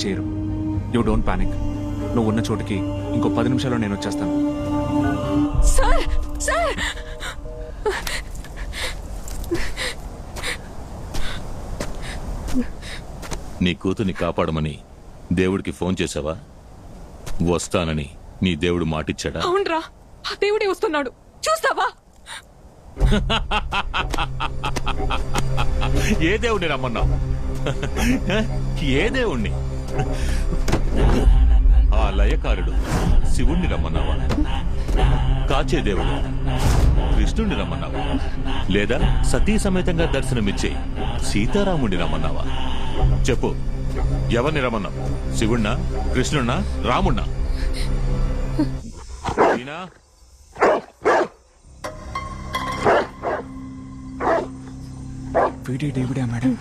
చేయరు. You don't panic. నువ్వు ఉన్న చోటుకి ఇంకో 10 నిమిషాల్లో నేను వచ్చేస్తాను. సార్ సార్ నీ కూతుర్ని కాపాడమని దేవుడికి ఫోన్ చేసావా? వస్తానని నీ దేవుడు మాటిచ్చాడా? అవునరా, ఆ దేవుడే వస్తున్నాడు, చూస్తావా? ఏ దేవుడిని రమ్మన్నావు? ఏ దేవుణ్ణి? ఆ లయకారుడు శివుణ్ణి రమ్మన్నావా? కాచే దేవుడు కృష్ణుణ్ణి రమ్మన్నావా? లేదా సతీ సమేతంగా దర్శనమిచ్చే సీతారాముడిని రమ్మన్నావా? చెప్పు, ఎవరిని రమ్మన్నావు? శివుణ్ణా, కృష్ణుణ్ణా, రాముణ్ణా? ఈయనా? వీడి డేవిడా మేడం?